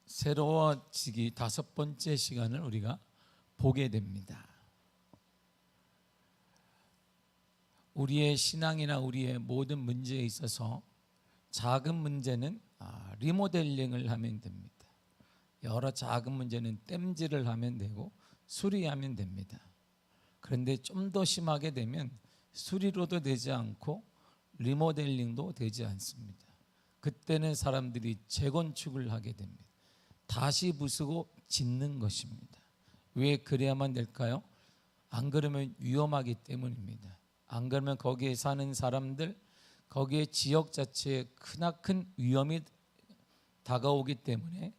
새로워지기 5번째 시간을 우리가 보게 됩니다. 우리의 신앙이나 우리의 모든 문제에 있어서 작은 문제는 리모델링을 하면 됩니다. 여러 작은 문제는 땜질을 하면 되고 수리하면 됩니다. 그런데 좀 더 심하게 되면 수리로도 되지 않고 리모델링도 되지 않습니다. 그때는 사람들이 재건축을 하게 됩니다. 다시 부수고 짓는 것입니다. 왜 그래야만 될까요? 안 그러면 위험하기 때문입니다. 안 그러면 거기에 사는 사람들, 거기에 지역 자체에 크나큰 위험이 다가오기 때문에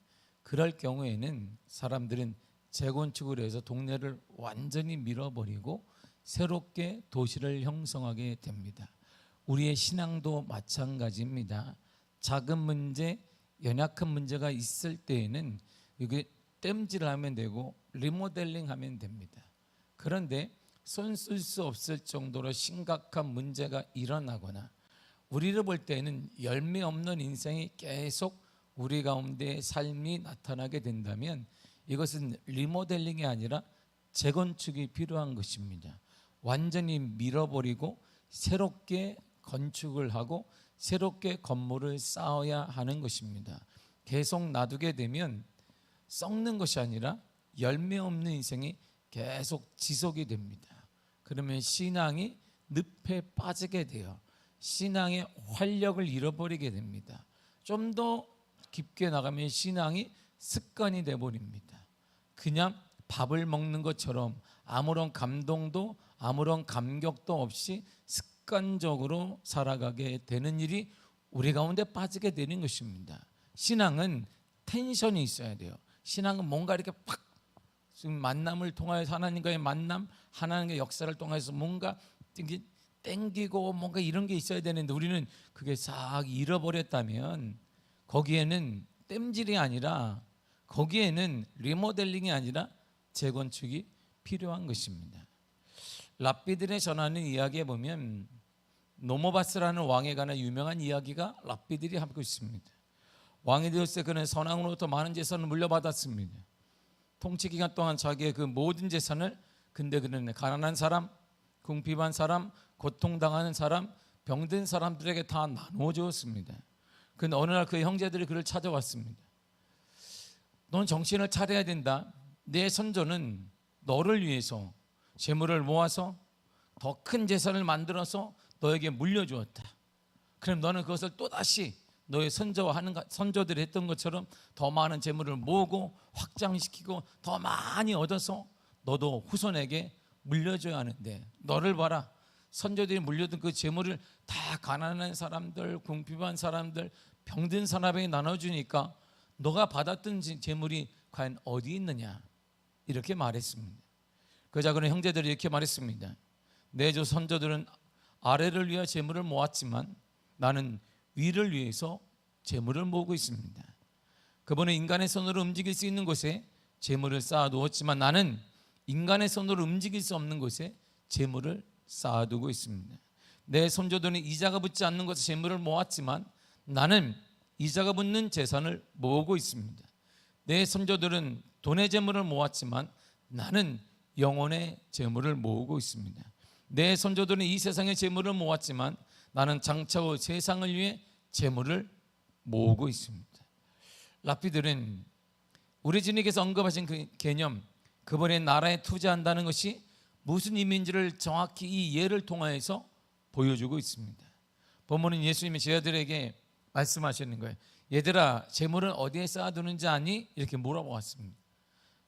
그럴 경우에는 사람들은 재건축을 해서 동네를 완전히 밀어버리고 새롭게 도시를 형성하게 됩니다. 우리의 신앙도 마찬가지입니다. 작은 문제, 연약한 문제가 있을 때에는 이게 땜질을 하면 되고 리모델링 하면 됩니다. 그런데 손 쓸 수 없을 정도로 심각한 문제가 일어나거나 우리를 볼 때는 열매 없는 인생이 계속 우리 가운데 삶이 나타나게 된다면 이것은 리모델링이 아니라 재건축이 필요한 것입니다. 완전히 밀어버리고 새롭게 건축을 하고 새롭게 건물을 쌓아야 하는 것입니다. 계속 놔두게 되면 썩는 것이 아니라 열매 없는 인생이 계속 지속이 됩니다. 그러면 신앙이 늪에 빠지게 돼요. 신앙의 활력을 잃어버리게 됩니다. 좀 더 깊게 나가면 신앙이 습관이 되어버립니다. 그냥 밥을 먹는 것처럼 아무런 감동도 아무런 감격도 없이 습관적으로 살아가게 되는 일이 우리 가운데 빠지게 되는 것입니다. 신앙은 텐션이 있어야 돼요. 신앙은 뭔가 이렇게 팍 지금 만남을 통하여서 하나님과의 만남, 하나님의 역사를 통해서 뭔가 땡기고 뭔가 이런 게 있어야 되는데 우리는 그게 싹 잃어버렸다면 거기에는 땜질이 아니라 거기에는 리모델링이 아니라 재건축이 필요한 것입니다. 랍비들의 전하는 이야기에 보면 노모바스라는 왕에 관한 유명한 이야기가 랍비들이 하고 있습니다. 왕이 되었을 때 그는 선왕으로부터 많은 재산을 물려받았습니다. 통치 기간 동안 자기의 그 모든 재산을 근데 그는 가난한 사람, 궁핍한 사람, 고통당하는 사람, 병든 사람들에게 다 나누어 주었습니다. 그런데 어느 날 그의 형제들이 그를 찾아왔습니다. 넌 정신을 차려야 된다. 내 선조는 너를 위해서 재물을 모아서 더 큰 재산을 만들어서 너에게 물려주었다. 그럼 너는 그것을 또다시 너의 선조들이 했던 것처럼 더 많은 재물을 모으고 확장시키고 더 많이 얻어서 너도 후손에게 물려줘야 하는데 너를 봐라. 선조들이 물려준 그 재물을 다 가난한 사람들, 궁핍한 사람들, 병든 사람에게 나눠주니까 너가 받았던 재물이 과연 어디 있느냐 이렇게 말했습니다. 그러자 그는 형제들이 이렇게 말했습니다. 내 조 선조들은 아래를 위해 재물을 모았지만 나는 위를 위해서 재물을 모으고 있습니다. 그분은 인간의 손으로 움직일 수 있는 곳에 재물을 쌓아두었지만 나는 인간의 손으로 움직일 수 없는 곳에 재물을 쌓아두고 있습니다. 내 선조들은 이자가 붙지 않는 곳에 재물을 모았지만 나는 이자가 붙는 재산을 모으고 있습니다. 내 선조들은 돈의 재물을 모았지만 나는 영혼의 재물을 모으고 있습니다. 내 선조들은 이 세상의 재물을 모았지만 나는 장차 후 세상을 위해 재물을 모으고 있습니다. 랍비들은 우리 주님께서 언급하신 그 개념, 그분의 나라에 투자한다는 것이 무슨 의미인지를 정확히 이 예를 통하여서 보여주고 있습니다. 본문은 예수님이 제자들에게 말씀하시는 거예요. 얘들아, 재물은 어디에 쌓아두는지 아니? 이렇게 물어보았습니다.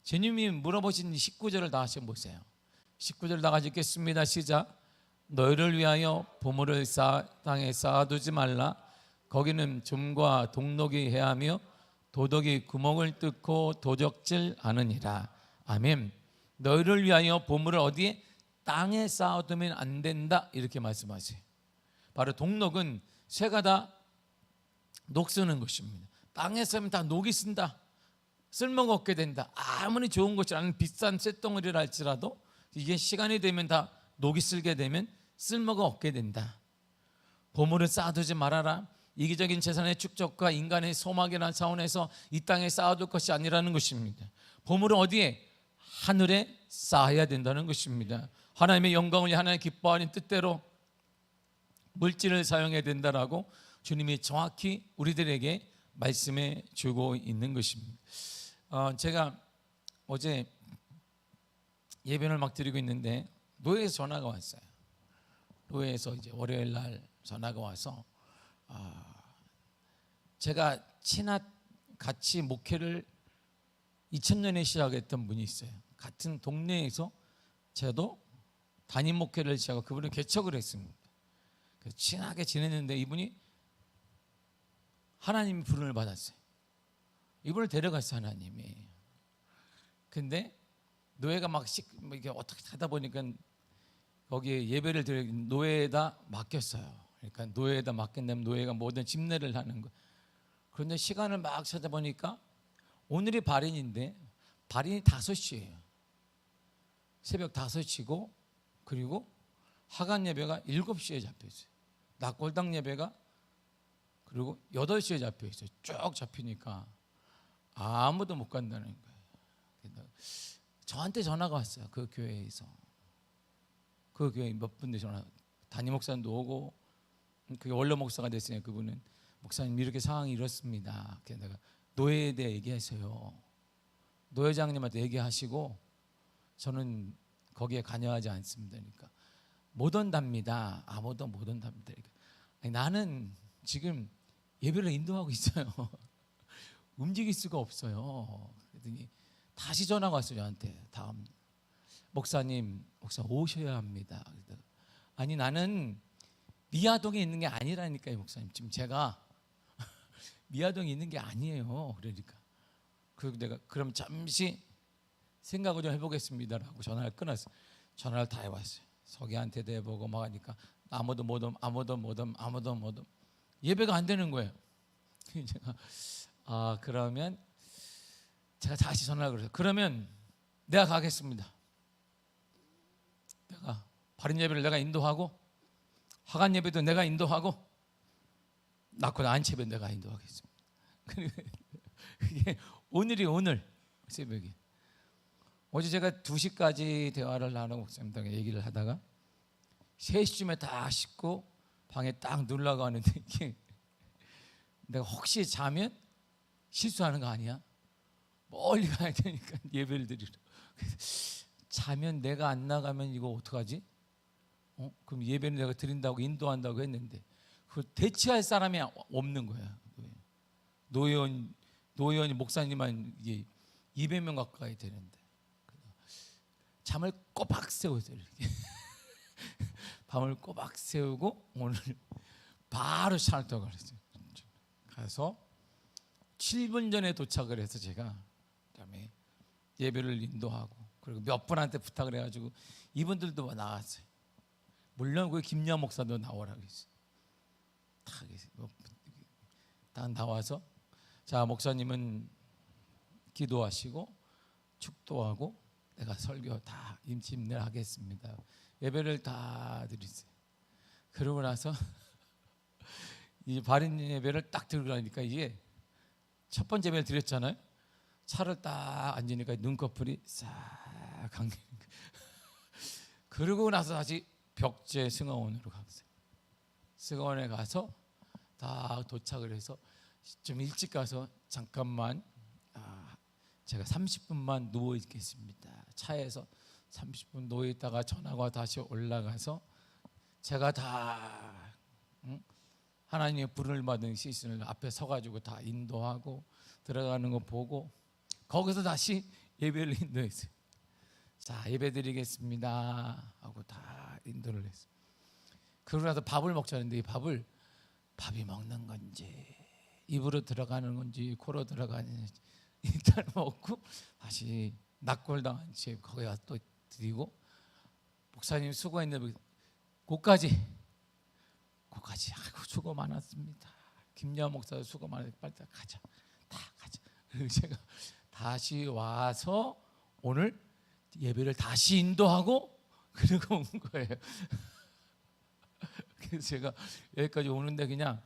주님이 물어보신 19절을 다 하셔 보세요. 19절 다 같이 읽겠습니다. 시작. 너희를 위하여 보물을 땅에 쌓아두지 말라. 거기는 좀과 동록이 해하며 도둑이 구멍을 뚫고 도적질 않으니라. 아멘. 너희를 위하여 보물을 어디에? 땅에 쌓아두면 안 된다 이렇게 말씀하세요. 바로 동록은 쇠가 다 녹쓰는 것입니다. 땅에 쌓으면 다 녹이 쓴다. 쓸모가 없게 된다. 아무리 좋은 것이라는 비싼 쇳덩어리라 할지라도 이게 시간이 되면 다 녹이 쓸게 되면 쓸모가 없게 된다. 보물을 쌓아두지 말아라. 이기적인 재산의 축적과 인간의 소망이라는 차원에서 이 땅에 쌓아둘 것이 아니라는 것입니다. 보물은 어디에? 하늘에 쌓아야 된다는 것입니다. 하나님의 영광을 위해 하나님의 기뻐하는 뜻대로 물질을 사용해야 된다라고 주님이 정확히 우리들에게 말씀해 주고 있는 것입니다. 제가 어제 예배를 막 드리고 있는데 노예에서 전화가 왔어요. 노예에서 이제 월요일 날 전화가 와서 제가 같이 목회를 2000년에 시작했던 분이 있어요. 같은 동네에서 저도 담임 목회를 시작하고 그분을 개척을 했습니다. 친하게 지냈는데 이분이 하나님의 부름을 받았어요. 이분을 데려갔어요, 하나님이. 근데 노예가 막 이게 어떻게 하다 보니까 거기에 예배를 드려 노예에다 맡겼어요. 그러니까 노예에다 맡긴다면 노예가 모든 집례를 하는 거. 그런데 시간을 막 찾아보니까 오늘이 발인인데 발인이 5시예요. 새벽 5시고 그리고 하간 예배가 7시에 잡혀있어요. 낙골당 예배가 그리고 8시에 잡혀있어요. 쭉 잡히니까 아무도 못 간다는 거예요. 저한테 전화가 왔어요. 그 교회에서. 그 교회 몇 분들 전화, 담임 목사님도 오고 그게 원로 목사가 됐으니까 그분은 목사님 이렇게 상황이 이렇습니다. 그래서 내가 노예에 대해 얘기하세요. 노회장님한테 얘기하시고 저는 거기에 관여하지 않습니다. 그러니까 못 온답니다. 아무도 못 온답니다. 아니, 나는 지금 예배를 인도하고 있어요. 움직일 수가 없어요. 그랬더니 다시 전화가 왔어요. 저한테 다음 목사님 오셔야 합니다. 아니 나는 미아동에 있는 게 아니라니까요, 목사님. 지금 제가 미아동에 있는 게 아니에요. 그러니까 그리고 내가 그럼 잠시 생각을 좀 해보겠습니다라고 전화를 끊었어요. 전화를 다 해왔어요. 서기한테도 해보고 막 하니까 아무도 못 옴. 예배가 안 되는 거예요. 제가 그러면 제가 다시 전화를 그래서 그러면 내가 가겠습니다. 내가 바른 예배를 내가 인도하고 하간 예배도 내가 인도하고 낙고 안치 예배 내가 인도하겠습니다. 그게 오늘이 오늘 새벽에 어제 제가 2시까지 대화를 나누고 목사님과 얘기를 하다가 3시쯤에 다 씻고 방에 딱 누르려고 하는데 이게 내가 혹시 자면 실수하는 거 아니야? 멀리 가야 되니까 예배를 드리러 자면 내가 안 나가면 이거 어떡하지? 그럼 예배는 내가 드린다고 인도한다고 했는데 그 대체할 사람이 없는 거야. 노회원이 목사님만 이게 200명 가까이 되는데 잠을 꼬박 세웠어요. 밤을 꼬박 세우고 오늘 바로 차를 타고 갔어요. 가서 7분 전에 도착을 해서 제가 그다음에 예배를 인도하고 그리고 몇 분한테 부탁을 해가지고 이분들도 나왔어요. 물론 그 김여 목사도 나오라고 했어요. 다 나와서 자 목사님은 기도하시고 축도하고 내가 설교 다 임침을 하겠습니다. 예배를 다 드리세요. 그러고 나서 이 바른 예배를 딱 들고 가니까 이게 첫 번째 예배를 드렸잖아요. 차를 딱 앉으니까 눈꺼풀이 싹 감기는 거예요. 그러고 나서 다시 벽제 승하원으로 갔어요. 승하원에 가서 다 도착을 해서 좀 일찍 가서 잠깐만 제가 30분만 누워 있겠습니다. 차에서 30분 누워 있다가 전화가 다시 올라가서 제가 다 하나님의 부름을 받은 시즌을 앞에 서가지고 다 인도하고 들어가는 거 보고 거기서 다시 예배를 인도했어요. 자 예배 드리겠습니다 하고 다 인도를 했어요. 그러고 나서 밥을 먹자는데 이 밥이 먹는 건지 입으로 들어가는 건지 코로 들어가는지 일단 먹고 다시 낙골당한 채 거기 가서 또 드리고 목사님 수고했는데 고까지 아이고 수고 많았습니다. 김여 목사도 수고 많았는데 빨리 가자. 다 가자. 그리고 제가 다시 와서 오늘 예배를 다시 인도하고 그리고 온 거예요. 그래서 제가 여기까지 오는데 그냥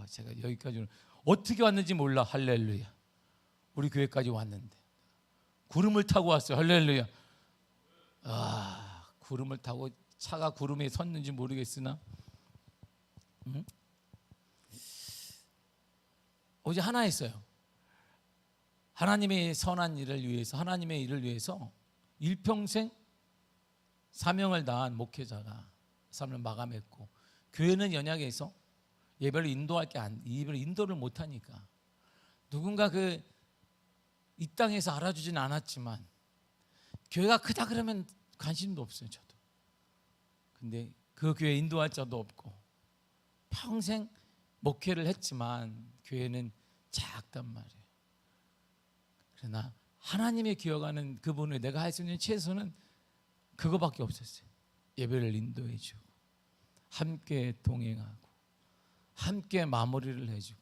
제가 여기까지 어떻게 왔는지 몰라. 할렐루야. 우리 교회까지 왔는데 구름을 타고 왔어요. 할렐루야. 구름을 타고 차가 구름에 섰는지 모르겠으나 오직 하나 했어요. 하나님의 선한 일을 위해서, 하나님의 일을 위해서 일평생 사명을 다한 목회자가 삶을 마감했고, 교회는 연약해서 예배를 예배를 인도를 못하니까 누군가 이 땅에서 알아주지는 않았지만 교회가 크다 그러면 관심도 없어요. 저도. 근데 그 교회 인도할 자도 없고 평생 목회를 했지만 교회는 작단 말이에요. 그러나 하나님의 기억하는 그분을 내가 할 수 있는 최소는 그거밖에 없었어요. 예배를 인도해주고 함께 동행하고 함께 마무리를 해주고.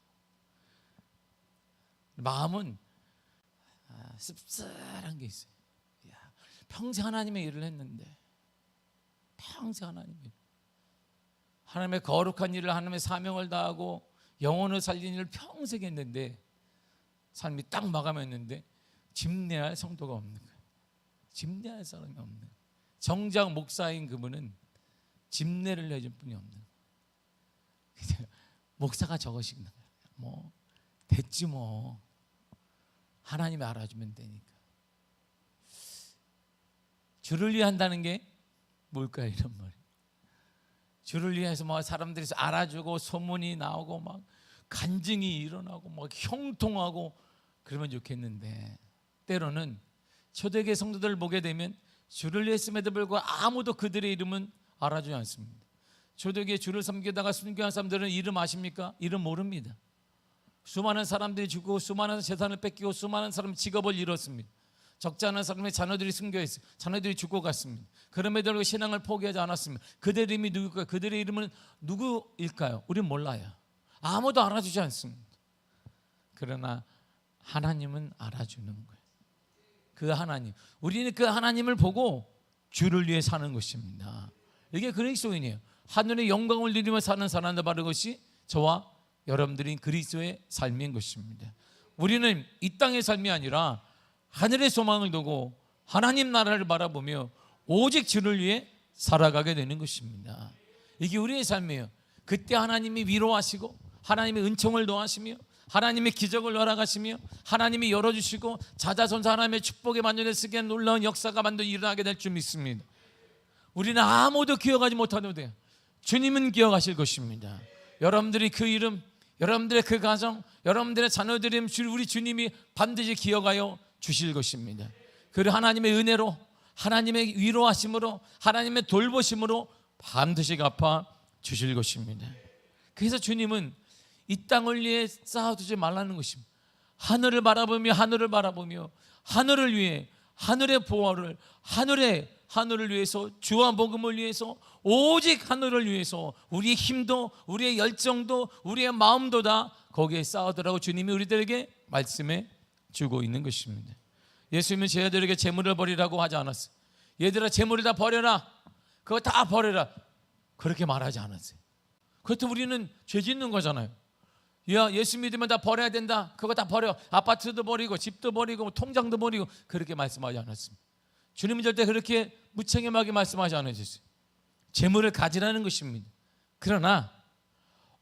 마음은 씁쓸한 게 있어요. 평생 하나님의 일을 했는데, 평생 하나님의 거룩한 일을, 하나님의 사명을 다하고 영혼을 살리는 일을 평생 했는데 삶이 딱 마감했는데 집례할 성도가 없는 거예요. 집례할 사람이 없는 거예요. 정작 목사인 그분은 집례를 해줄 분이 없는 거예요. 목사가 저것이 뭐 됐지 뭐, 하나님이 알아주면 되니까. 주를 위해 한다는 게 뭘까요? 이런 말이에요. 주를 위해서 뭐 사람들이 알아주고 소문이 나오고 막 간증이 일어나고 막 형통하고 그러면 좋겠는데, 때로는 초대교회 성도들을 보게 되면 주를 위했음에도 불구하고 아무도 그들의 이름은 알아주지 않습니다. 초대교회 주를 섬기다가 순교한 사람들은 이름 아십니까? 이름 모릅니다. 수많은 사람들이 죽고 수많은 재산을 뺏기고 수많은 사람이 직업을 잃었습니다. 적지 않은 사람의 자녀들이 순교했어요. 자녀들이 죽고 갔습니다. 그럼에도 불구하고 신앙을 포기하지 않았습니다. 그들의 이름이 누굴까요? 그들의 이름은 누구일까요? 우리는 몰라요. 아무도 알아주지 않습니다. 그러나 하나님은 알아주는 거예요. 그 하나님, 우리는 그 하나님을 보고 주를 위해 사는 것입니다. 이게 그리스도인이에요. 하늘의 영광을 누리며 사는 사람들, 바로 그것이 저와 여러분들인 그리스도의 삶인 것입니다. 우리는 이 땅의 삶이 아니라 하늘의 소망을 두고 하나님 나라를 바라보며 오직 주를 위해 살아가게 되는 것입니다. 이게 우리의 삶이에요. 그때 하나님이 위로하시고 하나님의 은총을 더하시며 하나님의 기적을 허락하시며 하나님이 열어주시고 자자손자 하나님의 축복에 만연했으기에 놀라운 역사가 만들어 일어나게 될 줄 믿습니다. 우리는 아무도 기억하지 못하도 돼요. 주님은 기억하실 것입니다. 여러분들이 그 이름, 여러분들의 그 가정, 여러분들의 자녀들의 이름, 우리 주님이 반드시 기억하여 주실 것입니다. 그리고 하나님의 은혜로, 하나님의 위로하심으로, 하나님의 돌보심으로 반드시 갚아 주실 것입니다. 그래서 주님은 이 땅을 위해 쌓아두지 말라는 것입니다. 하늘을 바라보며 하늘을 위해, 하늘의 보호를, 하늘을 위해서, 주와 복음을 위해서, 오직 하늘을 위해서 우리의 힘도, 우리의 열정도, 우리의 마음도 다 거기에 쌓아두라고 주님이 우리들에게 말씀해 주고 있는 것입니다. 예수님은 제자들에게 재물을 버리라고 하지 않았어요. 얘들아, 재물을 다 버려라, 그거 다 버려라, 그렇게 말하지 않았어요. 그렇다고 우리는 죄 짓는 거잖아요. 야, 예수 믿으면 다 버려야 된다, 그거 다 버려, 아파트도 버리고 집도 버리고 통장도 버리고, 그렇게 말씀하지 않았습니다. 주님은 절대 그렇게 무책임하게 말씀하지 않으셨어요. 재물을 가지라는 것입니다. 그러나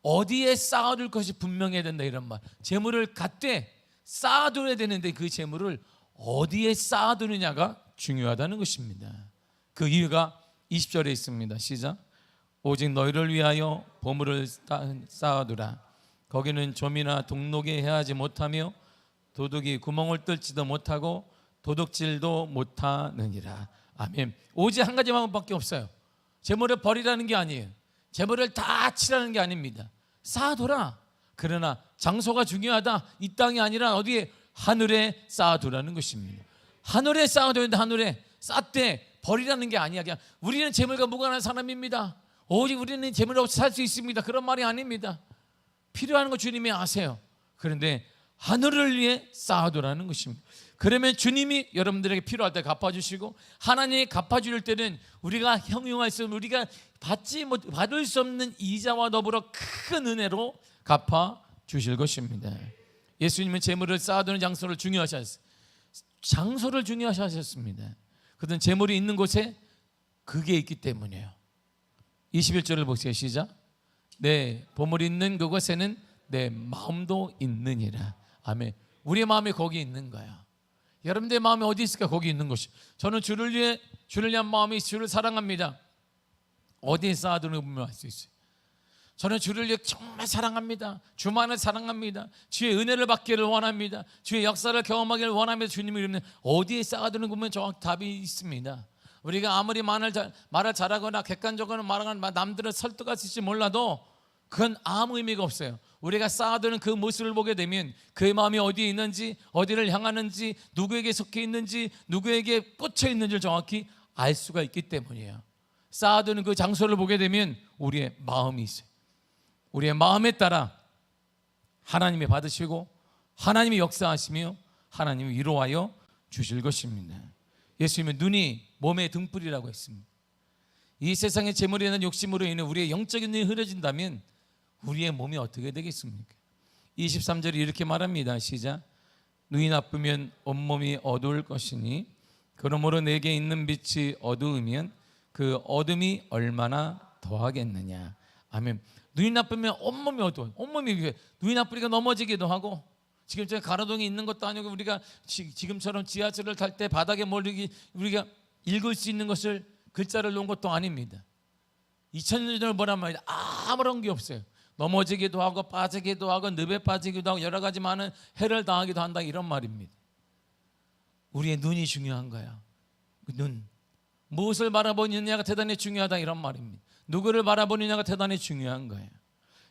어디에 쌓아둘 것이 분명해야 된다, 이런 말. 재물을 갖되 쌓아둬야 되는데 그 재물을 어디에 쌓아두느냐가 중요하다는 것입니다. 그 이유가 20절에 있습니다. 시작. 오직 너희를 위하여 보물을 쌓아두라. 거기는 좀이나 동록에 해하지 못하며 도둑이 구멍을 뚫지도 못하고 도둑질도 못하느니라. 아멘. 오직 한 가지 방법밖에 없어요. 재물을 버리라는 게 아니에요. 재물을 다 치라는 게 아닙니다. 쌓아둬라. 그러나 장소가 중요하다. 이 땅이 아니라 어디에? 하늘에 쌓아두라는 것입니다. 하늘에 쌓아둬야 돼. 하늘에 쌓되 버리라는 게 아니야. 그냥 우리는 재물과 무관한 사람입니다, 오직 우리는 재물 없이 살 수 있습니다, 그런 말이 아닙니다. 필요한 거 주님이 아세요. 그런데 하늘을 위해 쌓아두라는 것입니다. 그러면 주님이 여러분들에게 필요할 때 갚아주시고, 하나님이 갚아줄 때는 우리가 형용할 수 없는, 우리가 받을 수 없는 이자와 더불어 큰 은혜로 갚아 주실 것입니다. 예수님은 재물을 쌓아두는 장소를 중요하셨어요. 장소를 중요하셨습니다. 그든 재물이 있는 곳에 그게 있기 때문이에요. 21절을 보세요. 시작. 내 보물이 있는 그곳에는 내 마음도 있느니라. 아멘. 우리의 마음이 거기 있는 거야. 여러분들의 마음이 어디 있을까? 거기 있는 것이. 저는 주를 위한 마음이 주를 사랑합니다. 어디에 쌓아두는 보면 알 수 있어요. 저는 주를 위해 정말 사랑합니다. 주만을 사랑합니다. 주의 은혜를 받기를 원합니다. 주의 역사를 경험하기를 원합니다. 주님이 이러면 어디에 쌓아두는 보면 정확히 답이 있습니다. 우리가 아무리 말을 잘하거나 객관적으로 말하거나 남들을 설득할 수 있을지 몰라도 그건 아무 의미가 없어요. 우리가 쌓아두는 그 모습을 보게 되면 그의 마음이 어디에 있는지, 어디를 향하는지, 누구에게 속해 있는지, 누구에게 꽂혀 있는지를 정확히 알 수가 있기 때문이에요. 쌓아두는 그 장소를 보게 되면 우리의 마음이 있어요. 우리의 마음에 따라 하나님이 받으시고 하나님이 역사하시며 하나님이 위로하여 주실 것입니다. 예수님은 눈이 몸의 등불이라고 했습니다. 이 세상의 재물에 대한 욕심으로 인해 우리의 영적인 눈이 흐려진다면 우리의 몸이 어떻게 되겠습니까? 23절이 이렇게 말합니다. 시작. 눈이 나쁘면 온몸이 어두울 것이니 그러므로 내게 있는 빛이 어두우면 그 어둠이 얼마나 더하겠느냐. 아멘. 눈이 나쁘면 온몸이 어두워. 온몸이 눈이 나쁘니까 넘어지기도 하고, 지금 제가 가로등이 있는 것도 아니고 우리가 지금처럼 지하철을 탈 때 바닥에 몰리기 우리가 읽을 수 있는 것을 글자를 놓은 것도 아닙니다. 2000년 전을 보란 말이죠. 아무런 게 없어요. 넘어지기도 하고 빠지기도 하고 늪에 빠지기도 하고 여러 가지 많은 해를 당하기도 한다, 이런 말입니다. 우리의 눈이 중요한 거야. 눈. 무엇을 바라보느냐가 대단히 중요하다, 이런 말입니다. 누구를 바라보느냐가 대단히 중요한 거예요.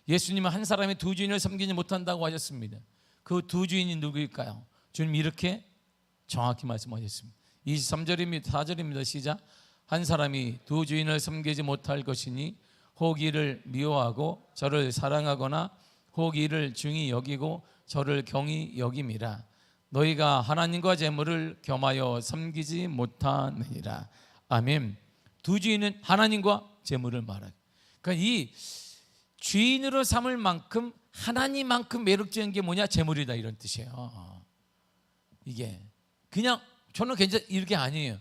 예수님은 한 사람이 두 주인을 섬기지 못한다고 하셨습니다. 그 두 주인이 누구일까요? 주님 이렇게 정확히 말씀하셨습니다. 23절입니다. 4절입니다. 시작. 한 사람이 두 주인을 섬기지 못할 것이니 혹 이를 미워하고 저를 사랑하거나 혹 이를 중히 여기고 저를 경히 여김이라. 너희가 하나님과 재물을 겸하여 섬기지 못하느니라. 아멘. 두 주인은 하나님과 재물을 말하고, 그러니까 이 주인으로 삼을 만큼 하나님만큼 매력적인 게 뭐냐? 재물이다, 이런 뜻이에요. 이게 그냥 저는 괜찮 이렇게 아니에요.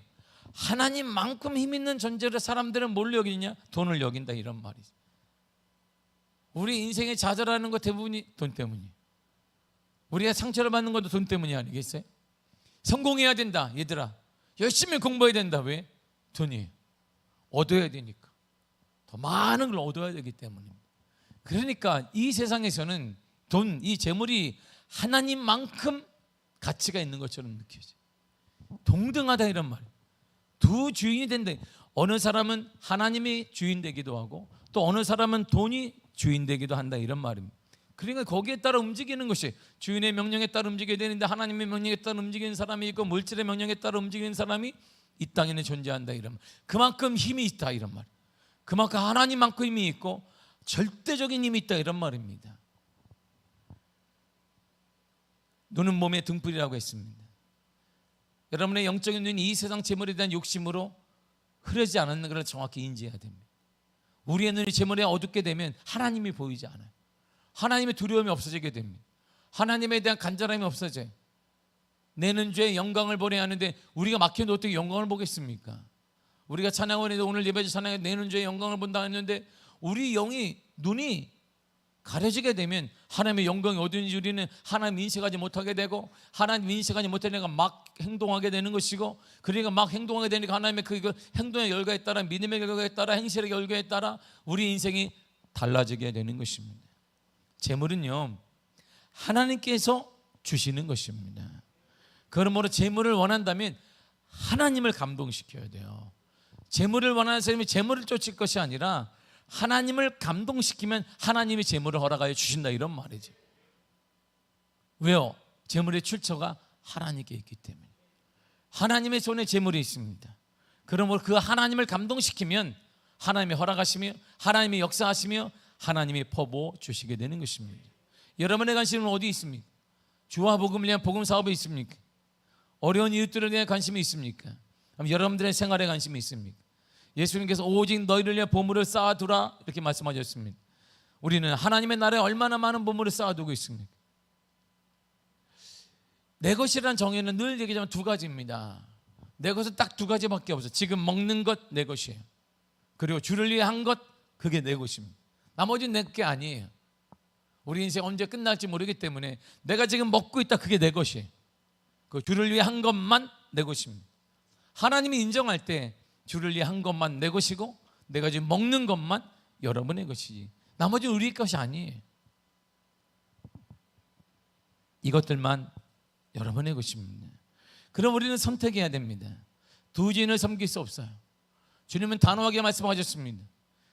하나님만큼 힘 있는 존재를 사람들은 뭘 여기냐? 돈을 여긴다, 이런 말이죠. 우리 인생에 좌절하는 것 대부분이 돈 때문이에요. 우리가 상처를 받는 것도 돈 때문이 아니겠어요? 성공해야 된다, 얘들아. 열심히 공부해야 된다. 왜? 돈이에요. 얻어야 되니까. 더 많은 걸 얻어야 되기 때문입니다. 그러니까 이 세상에서는 돈, 이 재물이 하나님만큼 가치가 있는 것처럼 느껴져요. 동등하다, 이런 말. 두 주인이 된다. 어느 사람은 하나님이 주인 되기도 하고 또 어느 사람은 돈이 주인 되기도 한다, 이런 말입니다. 그러니까 거기에 따라 움직이는 것이, 주인의 명령에 따라 움직여야 되는데 하나님의 명령에 따라 움직이는 사람이 있고 물질의 명령에 따라 움직이는 사람이 이 땅에는 존재한다, 이런 말. 그만큼 힘이 있다, 이런 말. 그만큼 하나님만큼 힘이 있고 절대적인 힘이 있다, 이런 말입니다. 눈은 몸의 등불이라고 했습니다. 여러분의 영적인 눈이 이 세상 재물에 대한 욕심으로 흐르지 않는 것을 정확히 인지해야 됩니다. 우리의 눈이 재물에 어둡게 되면 하나님이 보이지 않아요. 하나님의 두려움이 없어지게 됩니다. 하나님에 대한 간절함이 없어져요. 내는 죄의 영광을 보내야 하는데 우리가 막혀도 어떻게 영광을 보겠습니까? 우리가 찬양원에도 오늘 예배지 찬양에 내는 죄의 영광을 본다 했는데 우리 영이, 눈이 가려지게 되면 하나님의 영광이 어딘지 우리는 하나님 인식하지 못하게 되고, 하나님 인식하지 못하니까 막 행동하게 되는 것이고, 그러니까 막 행동하게 되니까 하나님의 그 행동의 결과에 따라, 믿음의 결과에 따라, 행실의 결과에 따라 우리 인생이 달라지게 되는 것입니다. 재물은요, 하나님께서 주시는 것입니다. 그러므로 재물을 원한다면 하나님을 감동시켜야 돼요. 재물을 원하는 사람이 재물을 쫓을 것이 아니라 하나님을 감동시키면 하나님이 재물을 허락하여 주신다, 이런 말이지. 왜요? 재물의 출처가 하나님께 있기 때문에. 하나님의 손에 재물이 있습니다. 그러므로 그 하나님을 감동시키면 하나님이 허락하시며 하나님이 역사하시며 하나님이 퍼부어 주시게 되는 것입니다. 여러분의 관심은 어디 있습니까? 주와 복음을 위한 복음 사업에 있습니까? 어려운 이웃들을 위한 관심이 있습니까? 여러분들의 생활에 관심이 있습니까? 예수님께서 오직 너희를 위해 보물을 쌓아두라, 이렇게 말씀하셨습니다. 우리는 하나님의 나라에 얼마나 많은 보물을 쌓아두고 있습니까? 내 것이라는 정의는 늘 얘기하자면 두 가지입니다. 내 것은 딱 두 가지밖에 없어요. 지금 먹는 것 내 것이에요. 그리고 주를 위해 한 것, 그게 내 것입니다. 나머지는 내 게 아니에요. 우리 인생 언제 끝날지 모르기 때문에 내가 지금 먹고 있다, 그게 내 것이에요. 그 주를 위해 한 것만 내 것입니다. 하나님이 인정할 때 주를 위해 한 것만 내 것이고 내가 지금 먹는 것만 여러분의 것이지, 나머지는 우리 것이 아니에요. 이것들만 여러분의 것입니다. 그럼 우리는 선택해야 됩니다. 두 주인을 섬길 수 없어요. 주님은 단호하게 말씀하셨습니다.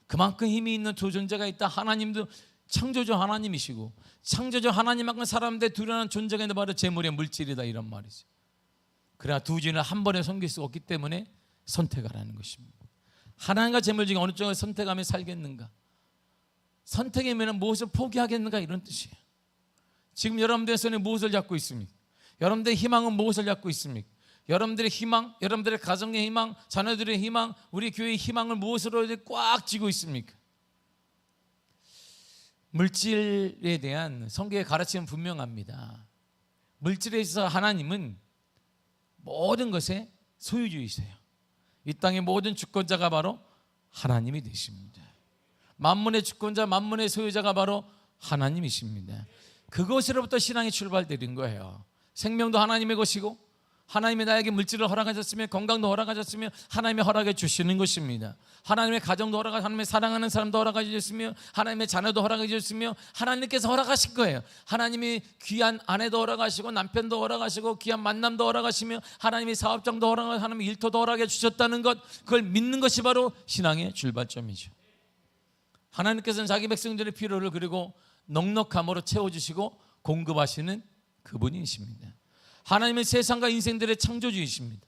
그만큼 힘이 있는 두 존재가 있다. 하나님도 창조주 하나님이시고 창조주 하나님만큼 사람들의 두려운 존재가 있는 바로 재물의 물질이다, 이런 말이죠. 그러나 두 주인을 한 번에 섬길 수 없기 때문에 선택하라는 것입니다. 하나님과 재물 중에 어느 쪽을 선택하며 살겠는가? 선택이면 무엇을 포기하겠는가, 이런 뜻이에요. 지금 여러분들의 손에 무엇을 잡고 있습니까? 여러분들의 희망은 무엇을 잡고 있습니까? 여러분들의 희망, 여러분들의 가정의 희망, 자녀들의 희망, 우리 교회의 희망을 무엇으로 꽉 쥐고 있습니까? 물질에 대한 성경의 가르침은 분명합니다. 물질에 있어서 하나님은 모든 것의 소유주이세요. 이 땅의 모든 주권자가 바로 하나님이 되십니다. 만문의 주권자, 만문의 소유자가 바로 하나님이십니다. 그것으로부터 신앙이 출발되는 거예요. 생명도 하나님의 것이고 하나님이 나에게 물질을 허락하셨으며 건강도 허락하셨으며 하나님이 허락해 주시는 것입니다. 하나님의 가정도 허락하셨으며 하나님의 사랑하는 사람도 허락해 주셨으며 하나님의 자녀도 허락해 주셨으며 하나님께서 허락하신 거예요. 하나님이 귀한 아내도 허락하시고 남편도 허락하시고 귀한 만남도 허락하시며 하나님이 사업장도 허락하시고 하나님이 일터도 허락해 주셨다는 것, 그걸 믿는 것이 바로 신앙의 출발점이죠. 하나님께서는 자기 백성들의 필요를 그리고 넉넉함으로 채워주시고 공급하시는 그분이십니다. 하나님은 세상과 인생들의 창조주이십니다.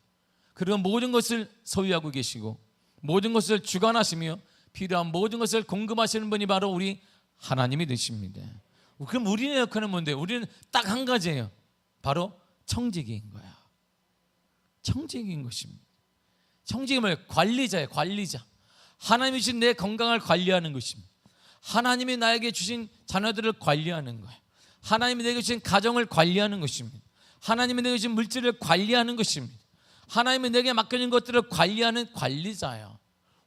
그리고 모든 것을 소유하고 계시고 모든 것을 주관하시며 필요한 모든 것을 공급하시는 분이 바로 우리 하나님이 되십니다. 그럼 우리의 역할은 뭔데요? 우리는 딱 한 가지예요. 바로 청지기인 거야. 청지기인 것입니다. 청지기는 뭐예요? 관리자예요. 관리자. 하나님이 주신 내 건강을 관리하는 것입니다. 하나님이 나에게 주신 자녀들을 관리하는 거예요. 하나님이 내게 주신 가정을 관리하는 것입니다. 하나님이 내게 주신 물질을 관리하는 것입니다. 하나님이 내게 맡겨진 것들을 관리하는 관리자예요.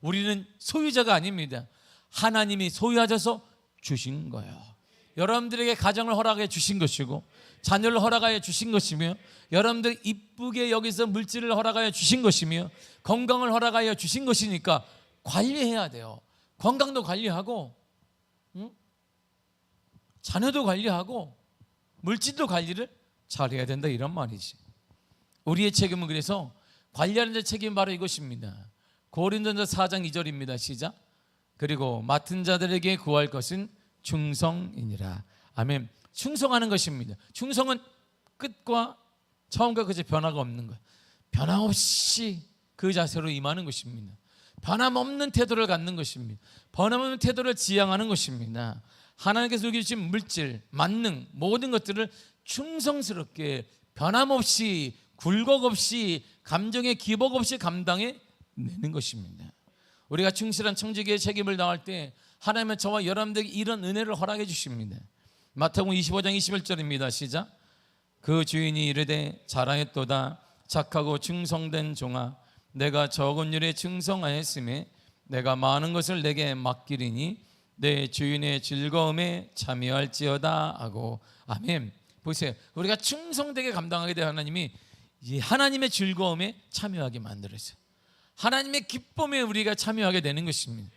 우리는 소유자가 아닙니다. 하나님이 소유하셔서 주신 거예요. 여러분들에게 가정을 허락해 주신 것이고 자녀를 허락하여 주신 것이며 여러분들 이쁘게 여기서 물질을 허락하여 주신 것이며 건강을 허락하여 주신 것이니까 관리해야 돼요. 건강도 관리하고 자녀도 관리하고 물질도 관리를 잘해야 된다, 이런 말이지. 우리의 책임은 그래서 관리하는 자 책임은 바로 이것입니다. 고린도전서 4장 2절입니다. 시작. 그리고 맡은 자들에게 구할 것은 충성이니라. 아멘. 충성하는 것입니다. 충성은 끝과 처음과 끝에 변화가 없는 거예요. 변함없이 그 자세로 임하는 것입니다. 변함없는 태도를 갖는 것입니다. 변함없는 태도를 지향하는 것입니다. 하나님께서 우리에게 주신 물질, 만능, 모든 것들을 충성스럽게 변함없이 굴곡 없이 감정의 기복 없이 감당해 내는 것입니다. 우리가 충실한 청지기의 책임을 다할 때 하나님은 저와 여러분들에게 이런 은혜를 허락해 주십니다. 마태복음 25장 21절입니다. 시작. 그 주인이 이르되 잘하였도다 착하고 충성된 종아, 내가 적은 일에 충성하였으며 내가 많은 것을 내게 맡기리니 내 주인의 즐거움에 참여할지어다 하고. 아멘. 보세요. 우리가 충성되게 감당하게 될 하나님이 하나님의 즐거움에 참여하게 만들었어요. 하나님의 기쁨에 우리가 참여하게 되는 것입니다.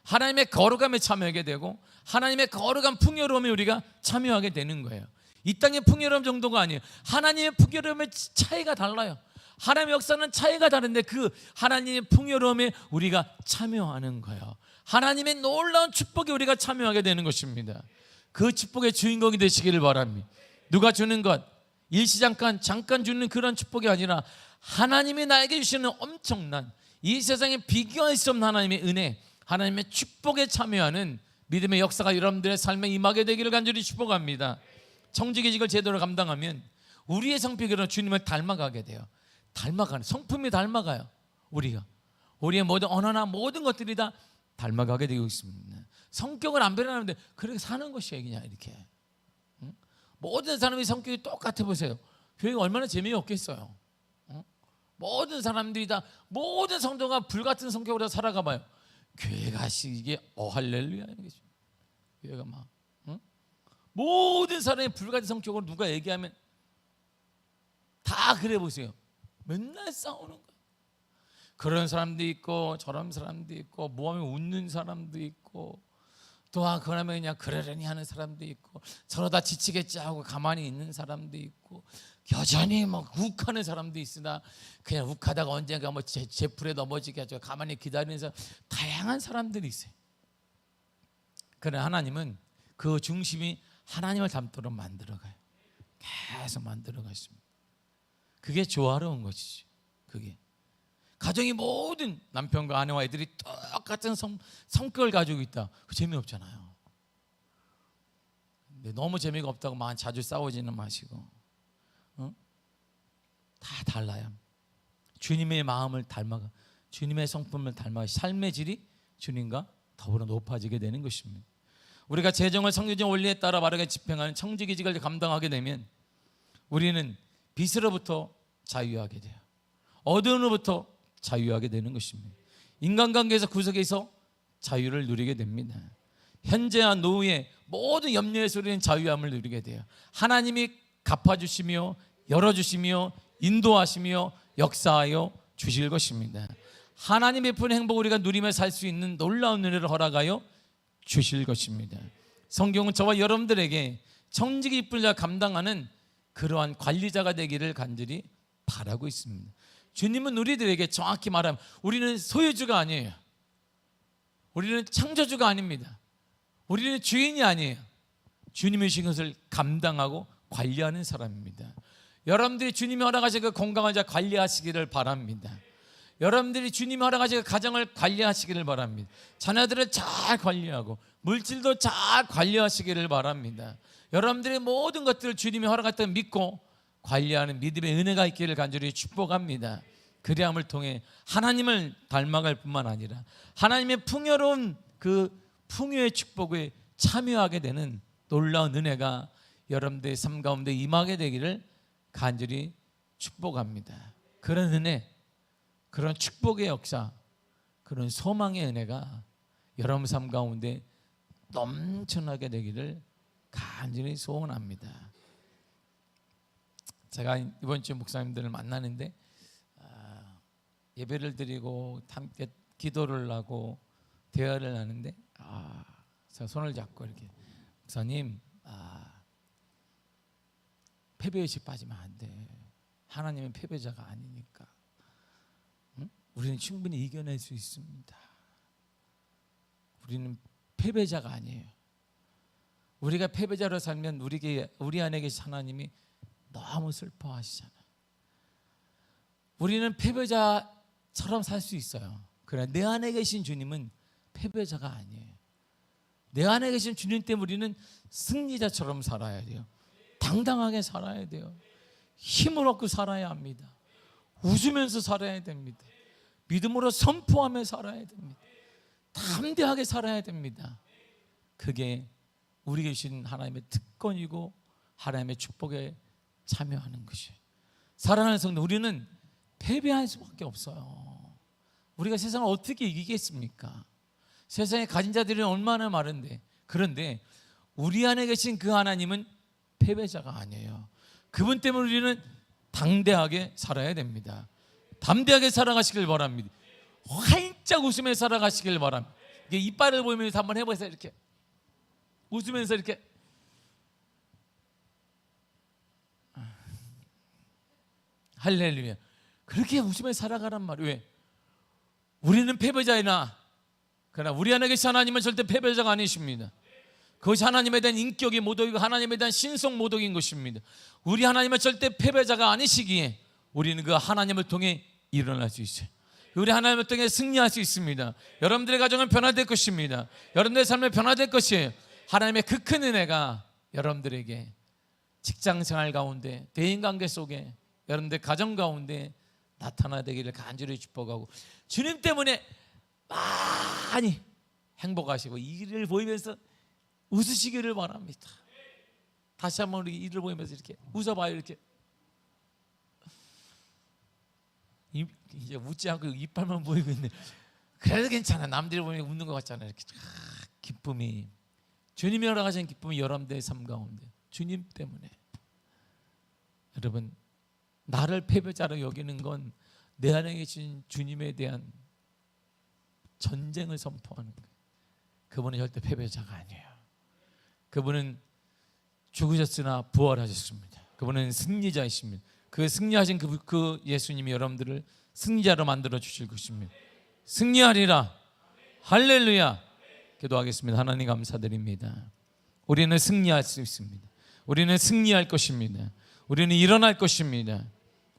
하나님의 거룩함에 참여하게 되고 하나님의 거룩한 풍요로움에 우리가 참여하게 되는 거예요. 이 땅의 풍요로움 정도가 아니에요. 하나님의 풍요로움의 차이가 달라요. 하나님의 역사는 차이가 다른데 그 하나님의 풍요로움에 우리가 참여하는 거예요. 하나님의 놀라운 축복에 우리가 참여하게 되는 것입니다. 그 축복의 주인공이 되시기를 바랍니다. 누가 주는 것, 일시잠깐 잠깐 주는 그런 축복이 아니라 하나님이 나에게 주시는 엄청난 이 세상에 비교할 수 없는 하나님의 은혜, 하나님의 축복에 참여하는 믿음의 역사가 여러분들의 삶에 임하게 되기를 간절히 축복합니다. 청지기직을 제대로 감당하면 우리의 성격으로 주님을 닮아가게 돼요. 닮아가는 성품이 닮아가요. 우리의 모든 언어나 모든 것들이 다 닮아가게 되고 있습니다. 성격을 안 변하는데 그렇게 사는 것이에요. 그냥 이렇게. 모든 사람이 성격이 똑같아 보세요. 교회가 얼마나 재미없겠어요. 모든 사람들이 다 모든 성도가 불같은 성격으로 살아가 봐요. 교회가 이게 할렐루야 이거죠. 교회가 막 모든 사람이 불같은 성격으로 누가 얘기하면 다 그래 보세요. 맨날 싸우는 거예요. 그런 사람도 있고 저런 사람도 있고 뭐하면 웃는 사람도 있고 또 그러면 그냥 그러려니 하는 사람도 있고 저러다 지치겠지 하고 가만히 있는 사람도 있고 여전히 막 욱하는 사람도 있으나 그냥 욱하다가 언젠가 뭐 제풀에 넘어지게 하죠. 가만히 기다리는 사람, 다양한 사람들이 있어요. 그러나 하나님은 그 중심이 하나님을 닮도록 만들어가요. 계속 만들어가십니다. 그게 조화로운 것이죠. 그게 가정이 모든 남편과 아내와 애들이 똑같은 성격을 가지고 있다. 재미없잖아요. 근데 너무 재미가 없다고 막 자주 싸우지는 마시고 다 달라요. 주님의 마음을 닮아가, 주님의 성품을 닮아가 삶의 질이 주님과 더불어 높아지게 되는 것입니다. 우리가 재정을 성경적 원리에 따라 바르게 집행하는 청지기직을 감당하게 되면 우리는 빛으로부터 자유하게 돼요. 어두움으로부터 자유하게 되는 것입니다. 인간관계에서 구속에서 자유를 누리게 됩니다. 현재와 노후의 모든 염려에서 우리는 자유함을 누리게 돼요. 하나님이 갚아주시며 열어주시며 인도하시며 역사하여 주실 것입니다. 하나님 베푸는 행복 우리가 누리며 살 수 있는 놀라운 은혜를 허락하여 주실 것입니다. 성경은 저와 여러분들에게 청지기 이쁜 자 감당하는 그러한 관리자가 되기를 간절히 바라고 있습니다. 주님은 우리들에게 정확히 말하면 우리는 소유주가 아니에요. 우리는 창조주가 아닙니다. 우리는 주인이 아니에요. 주님의 주신 것을 감당하고 관리하는 사람입니다. 여러분들이 주님이 허락하신 그 건강을 잘 관리하시기를 바랍니다. 여러분들이 주님이 허락하신 그 가정을 관리하시기를 바랍니다. 자녀들을 잘 관리하고 물질도 잘 관리하시기를 바랍니다. 여러분들의 모든 것들을 주님이 허락했다고 믿고 관리하는 믿음의 은혜가 있기를 간절히 축복합니다. 그리함을 통해 하나님을 닮아갈 뿐만 아니라 하나님의 풍요로운 그 풍요의 축복에 참여하게 되는 놀라운 은혜가 여러분들의 삶 가운데 임하게 되기를 간절히 축복합니다. 그런 은혜, 그런 축복의 역사, 그런 소망의 은혜가 여러분 삶 가운데 넘쳐나게 되기를 간절히 소원합니다. 제가 이번 주에 목사님들을 만나는데 예배를 드리고 함께 기도를 하고 대화를 하는데 제가 손을 잡고 이렇게 목사님 패배의식 빠지면 안 돼. 하나님은 패배자가 아니니까. 응? 우리는 충분히 이겨낼 수 있습니다. 우리는 패배자가 아니에요. 우리가 패배자로 살면 우리 안에 계신 하나님이 너무 슬퍼하시잖아요. 우리는 패배자처럼 살 수 있어요. 그러나 내 안에 계신 주님은 패배자가 아니에요. 내 안에 계신 주님 때문에 우리는 승리자처럼 살아야 돼요. 당당하게 살아야 돼요. 힘을 얻고 살아야 합니다. 웃으면서 살아야 됩니다. 믿음으로 선포하며 살아야 됩니다. 담대하게 살아야 됩니다. 그게 우리 계신 하나님의 특권이고 하나님의 축복에 참여하는 것이에요. 사랑하는 성도, 우리는 패배할 수밖에 없어요. 우리가 세상을 어떻게 이기겠습니까? 세상에 가진 자들이 얼마나 많은데, 그런데 우리 안에 계신 그 하나님은 패배자가 아니에요. 그분 때문에 우리는 당대하게 살아야 됩니다. 담대하게 살아가시길 바랍니다. 활짝 웃으며 살아가시길 바랍니다. 이게 이빨을 보이면서 한번 해보세요. 이렇게 웃으면서 이렇게 할렐루야. 그렇게 웃으며 살아가란 말이에요. 왜? 우리는 패배자이나 그러나 우리 안에 계신 하나님은 절대 패배자가 아니십니다. 그것이 하나님에 대한 인격이 모독이고 하나님에 대한 신성 모독인 것입니다. 우리 하나님은 절대 패배자가 아니시기에 우리는 그 하나님을 통해 일어날 수 있어요. 우리 하나님을 통해 승리할 수 있습니다. 여러분들의 가정은 변화될 것입니다. 여러분들의 삶은 변화될 것이에요. 하나님의 그 큰 은혜가 여러분들에게 직장생활 가운데, 대인관계 속에, 여러분들 가정 가운데 나타나되기를 간절히 축복하고, 주님 때문에 많이 행복하시고 이를 보이면서 웃으시기를 바랍니다. 다시 한번 우리 이를 보이면서 이렇게 웃어봐요. 이렇게 이제 웃지 않고 이빨만 보이고 있네. 그래도 괜찮아. 남들이 보면 웃는 것 같잖아요. 이렇게 기쁨이, 주님이 허락하신 기쁨이 여러분들의 삶 가운데 주님 때문에. 여러분, 나를 패배자로 여기는 건 내 안에 계신 주님에 대한 전쟁을 선포하는 거예요. 그분은 절대 패배자가 아니에요. 그분은 죽으셨으나 부활하셨습니다. 그분은 승리자이십니다. 그 승리하신 그 예수님이 여러분들을 승리자로 만들어 주실 것입니다. 승리하리라. 할렐루야. 기도하겠습니다. 하나님 감사드립니다. 우리는 승리할 수 있습니다. 우리는 승리할 것입니다. 우리는 일어날 것입니다.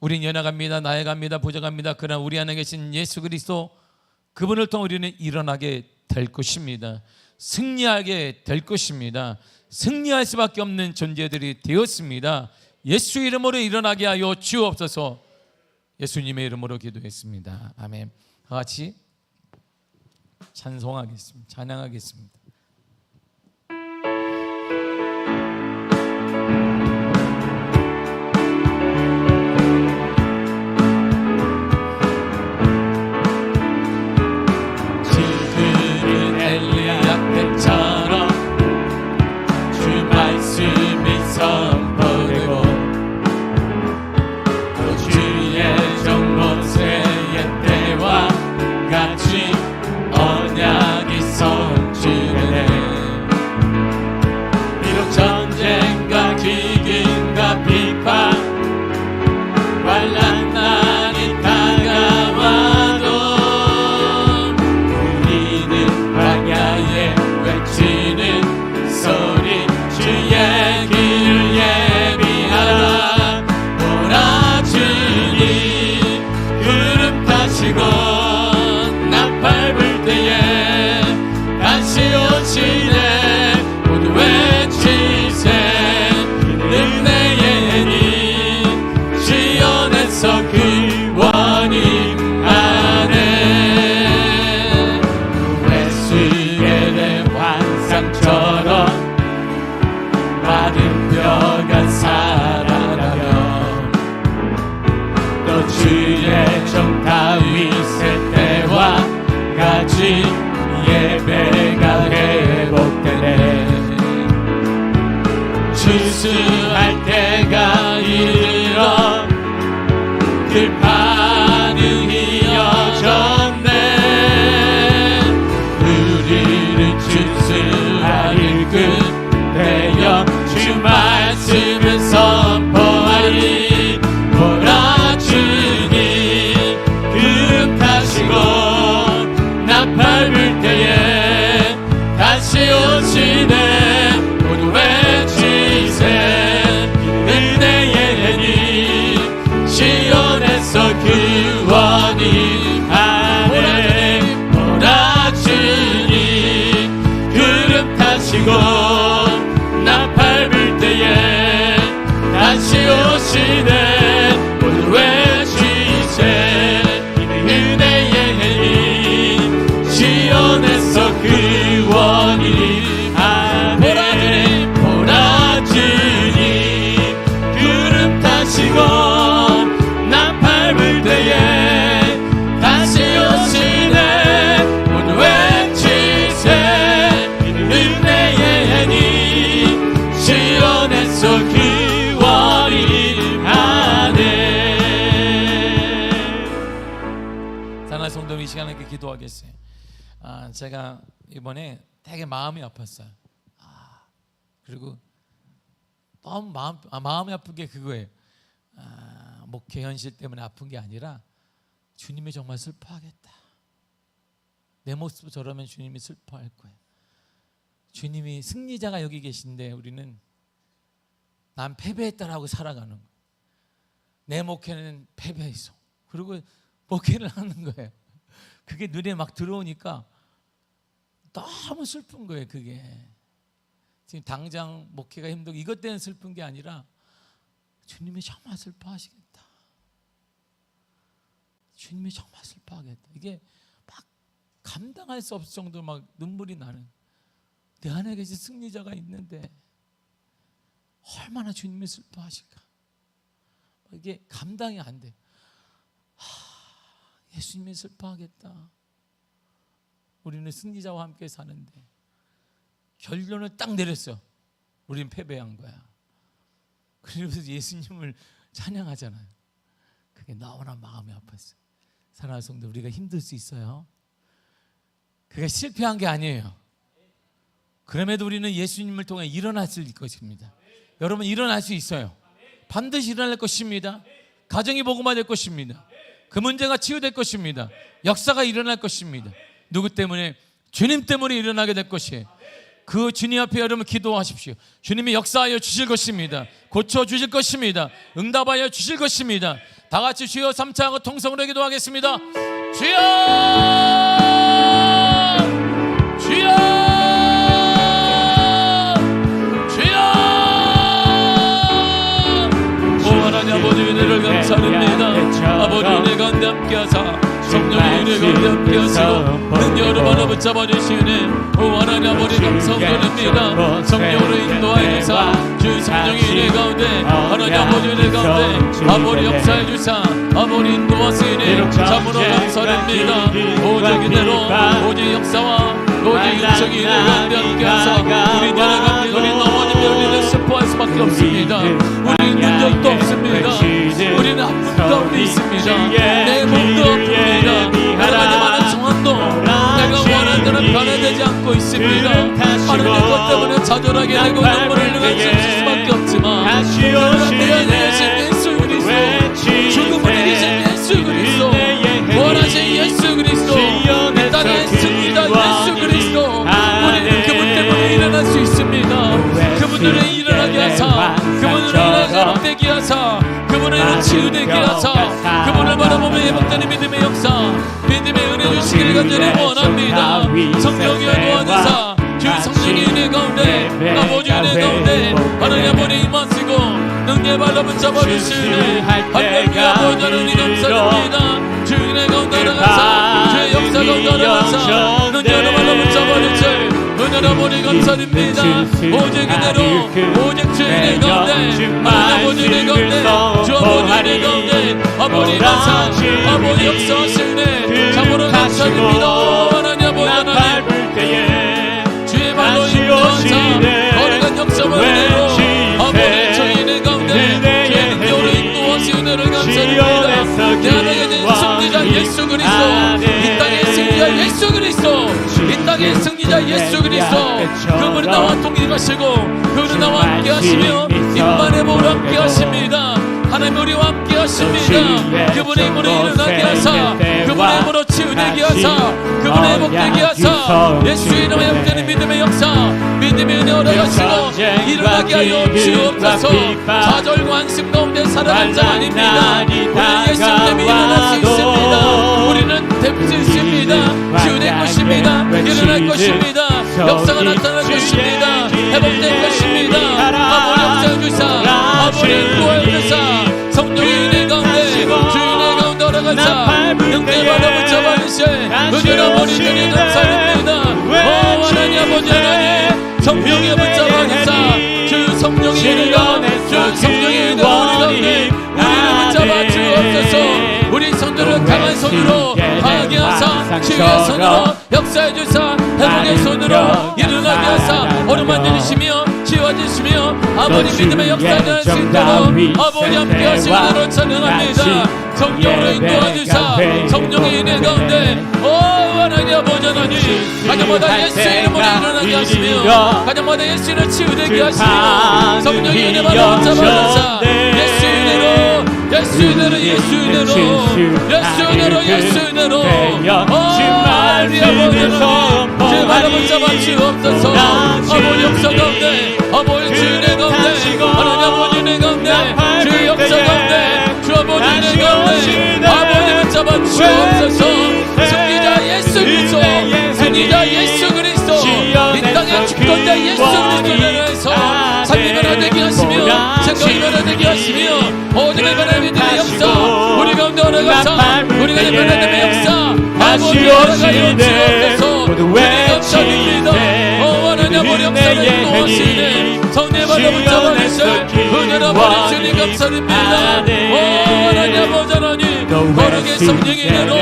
우리는 연약합니다. 나아갑니다. 부족합니다. 그러나 우리 안에 계신 예수 그리스도, 그분을 통해 우리는 일어나게 될 것입니다. 승리하게 될 것입니다. 승리할 수밖에 없는 존재들이 되었습니다. 예수 이름으로 일어나게 하여 주옵소서. 예수님의 이름으로 기도했습니다. 아멘. 다 같이 찬송하겠습니다. 찬양하겠습니다. 예배가 회복되네. 추수할 때가 이르러 들판은 휘어졌네. 우리를 추수할 일꾼 되어 주 말씀을 선포하리. 보라 주님 구름 타시고 나팔 불 때에 다시 오시네. 모두 외치세. 은혜의 님 시온에서 구원이 하네. 보라 주님 구름 타시고 나팔 불 때에 다시 오시네. 모두 외치세. 시온에서 구원이 하네. 보라 주님 구름 타시고 나팔 불 때에 다시 오시네. 모두 외치세. 은혜의 님 시온에서 구원이 하네. 사랑하는 성도, 이 시간에 기도하겠어요. 제가 이번에 되게 마음이 아팠어요. 그리고 너무 마음이 아픈 게 그거예요. 목회 현실 때문에 아픈 게 아니라 주님이 정말 슬퍼하겠다. 내 모습 저러면 주님이 슬퍼할 거예요. 주님이 승리자가 여기 계신데 우리는 난 패배했다라고 살아가는 거예요. 내 목회는 패배했어. 그리고 목회를 하는 거예요. 그게 눈에 막 들어오니까 너무 슬픈 거예요. 그게 지금 당장 목회가 힘들고 이것 때문에 슬픈 게 아니라 주님이 정말 슬퍼하시겠다. 주님이 정말 슬퍼하겠다. 이게 막 감당할 수 없을 정도로 막 눈물이 나는, 내 안에 계신 승리자가 있는데 얼마나 주님이 슬퍼하실까. 이게 감당이 안 돼. 예수님이 슬퍼하겠다. 우리는 승리자와 함께 사는데 결론을 딱 내렸어. 우리는 패배한 거야. 그래서 예수님을 찬양하잖아요. 그게 너무나 마음이 아팠어요. 사랑하는 성도, 우리가 힘들 수 있어요. 그게 실패한 게 아니에요. 그럼에도 우리는 예수님을 통해 일어났을 것입니다. 여러분, 일어날 수 있어요. 반드시 일어날 것입니다. 가정이 복음화될 것입니다. 그 문제가 치유될 것입니다. 역사가 일어날 것입니다. 누구 때문에? 주님 때문에 일어나게 될 것이에요. 그 주님 앞에 여러분 기도하십시오. 주님이 역사하여 주실 것입니다. 고쳐주실 것입니다. 응답하여 주실 것입니다. 다 같이 주여 삼창하고 통성으로 기도하겠습니다. 주여! 주여! 주여! 오 하나님 아버지, 은혜를 감사드립니다. 아버지, 은혜 가운데 함께하사 성령의 은혜 가운데 함께하시고 능력으로 바로 붙잡아 주시네. 오 하나님 아버지, 감사드립니다. 성령으로 인도하여 주사 주 성령의 은혜 가운데 하나님 아버지 은혜 가운데 아버지 역사해 주사 아버지 인도하시네. 참으로 감사드립니다. 오직 이대로 오직 역사와 오직 영성의 은혜 가운데 함께하사 우리 나라가 우리 넘어지며 우리는 슬퍼할 수밖에 없습니다. 우리는 능력도 없습니다. 우리는 아픔 가운데 있습니다. 내 몸도 아픕니다. 여러 가지 많은 상황도 내가 원하는 대로 변화되지 않고 있습니다. 하나님 것 때문에 좌절하게 되고 눈물을 흘릴 수밖에 없지만 그러나 내 안에 계신 예수 그리스도, 죽음을 이기신 예수 그리스도, 원하신 예수 그리스도, 이 땅의 승리자 예수 그리스도, 우리는 그분 때문에 일어날 수 있습니다. 그분들을 일어나게 하사 그분을 일어나게 되게 하사 그분을 치유되게 하사 그분을 바라보며 회복되는 믿음의 역사, 믿음의 은혜 주시기를 간절히 원합니다. 성령이 도와주사 주 성령의 은혜 가운데 아버지 은혜 가운데 하나님 아버지 임하시고 능력 발로 붙잡아 주시네. 할렐루야 아버지 하나님 감사드립니다. 주 은혜 가운데 나가사 주의 역사 가운데 나가사 능력으로 발로 붙잡아 주시네. 은혜로 아버지 감사드립니다. 오직 그대로 오직 주의 은혜 가운데 하나님 아버지 은혜 가운데 주 아버지 은혜 가운데 아버지 감사 아버지 역사하시네. 참으로 감사드립니다. 하나님 아버지 하나님 주의 발로 인도하사 거룩한 역사와 은혜로 아버지 주의 은혜 가운데 주의 능력으로 인도하시 은혜를 감사드립니다. 내 안에 계신 승리자 예수 그리스도, 이 땅의 승리자 예수 그리스도, 이 땅의 승리자 예수 그리스도, 그분이 나와 동행하시고 그분이 나와 함께 하시며 임만의 복으로 함께 하십니다. 하나님 우리와 함께 하십니다. 그분의 힘으로 일어나게 하사 그분의 힘으로 치유되게 하사 그분의 회복되게 하사 예수의 이름에 회복되는 믿음의 역사, 믿음의 은혜 허락하시고 일어나게 하여 주옵소서. 좌절과 한심 가운데 살아간 자 아닙니다. 우리는 예수님 때문에 일어날 수 있습니다. 우리는 될 수 있습니다. 치유될 것입니다. 일어날 것입니다. 역사가 나타날 것입니다. 회복될 것입니다. 아버지 역사해 주사 아버지 인도하여 주사 성령의 은혜 가운데 주의 은혜 가운데 허락하사 능력 바로 붙잡아 주시 은혜로 머리 주님 감사드립니다. 오 하나님 아버지 하나님 성령에 붙잡아 주사 주 성령의 은혜가 주 성령의 은혜가 우리 가운데 우리를 붙잡아 주옵소서. 우리 손들을 강한 손으로 강하게 하사 치유의 손으로 역사해 주사 회복의 손으로 일어나게 하사 어루만져 주시며 치유해 주시며 아버지 믿음의 역사를 할 수 있도록 아버지 함께 하시기로 찬양합니다. 성령으로 인도해 주사 성령의 은혜 가운데 오 하나님 아버지 하나님 가정마다 예수 이름으로 일어나게 하시며 가정마다 예수 이름으로 치유되게 하시며 성령의 은혜 바로 붙잡아 주사 예수 은혜로 예수 은혜로 예수 은혜로 예수 은혜로 예수 은혜로 하나님 아버지 하나님 제 바로 붙잡아 주옵소서. 아버지 역사 가운데 아버지 주 은혜 가운데 하나님 아버지 은혜 가운데 주 역사 가운데 주 아버지 은혜 가운데 아버지 붙잡아 주옵소서. 승리자 예수 그리스도, 승리자 예수 그리스도, 이 땅의 주권자 예수 그리스도를 위해서 삶이 변화되게 하시며 생각이 변화되게 하시며 오직의 변화의 믿음의 역사 우리 가운데 허락하사 우리가 변화됨의 역사 다시 오시네 모두 외치세 하나님 우리 역사를 놓으시네 성령으로 붙잡아 주실 은혜로 버린 주님 감사드립니다. 하나님 아버지 하나님 거룩의 성령이대로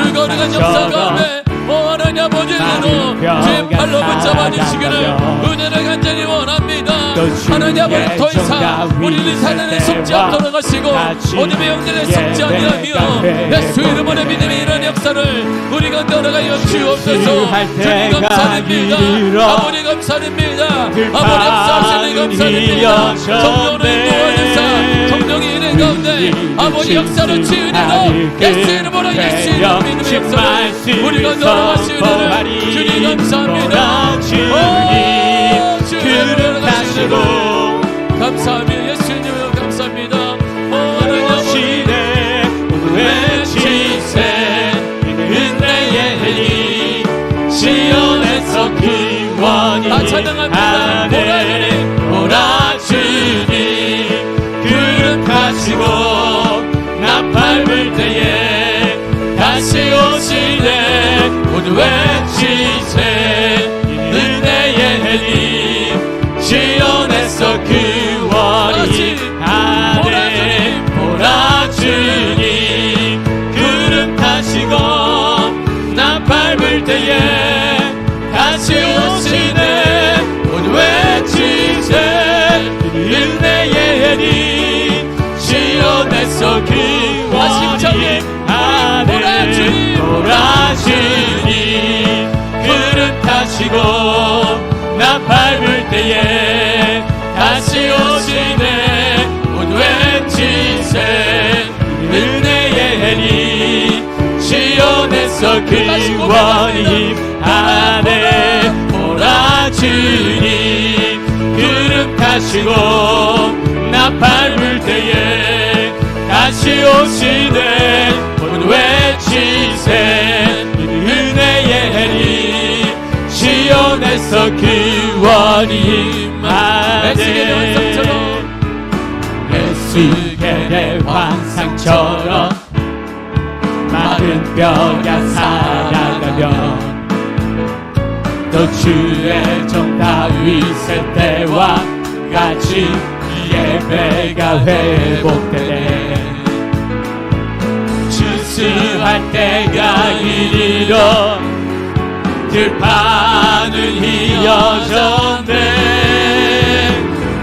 줄거리가 역사 가운데 하나님 아버지대로 주의 팔로 붙잡아 주시기를 은혜를 간절히 원합니다. 하나님 아버지 더 이상 우리를 사단에 속지 않도록 하시고 어둠의 영들에 속지 아니하며 예수 이름으로 믿음의 이런 역사를 우리가 걸어가여 주옵소서. 주님 감사드립니다. 아버지 감사드립니다. 아버지 역사하시는 감사드립니다. 성령을 도와주사 성령의 일행 가운데 아버지 역사를 치유되로 예수 이름으로 예수 이름 믿음의 역사를 우리가 걸어가시는 주님 감사합니다. 주님 가시고 감사합니다. 예수님 감사합니다. 오시네 모두 외치세 은혜의 해니 시온에서 기원이 다 찬양합니다. 보라 주님 그릇하시고 나팔불 때에 다시 오시네 모두 외치세 은혜의 해니 시온에서 구원이 하네 보라 주님 그릇하시고 나팔불 때에 다시 오시네 모두 외치세 은혜의 해니 시온에서 구원이 하네 보라 주님 그릇하시고 나팔불 때에 다시 오시네 모두 외치세 은혜의 해니 시온에서 구원이 하네 보라 주님 그릇하시고 나팔불 때에 다시 오시네 모두 외치세 은혜의 해니 시온에서 구원이 임하네 에스겔의 환상처럼 마른 뼈가 살아가면 또 주의 종 다윗의 때와 같이 예배가 회복되네 주수할 때가 이리로 들판은 휘어졌네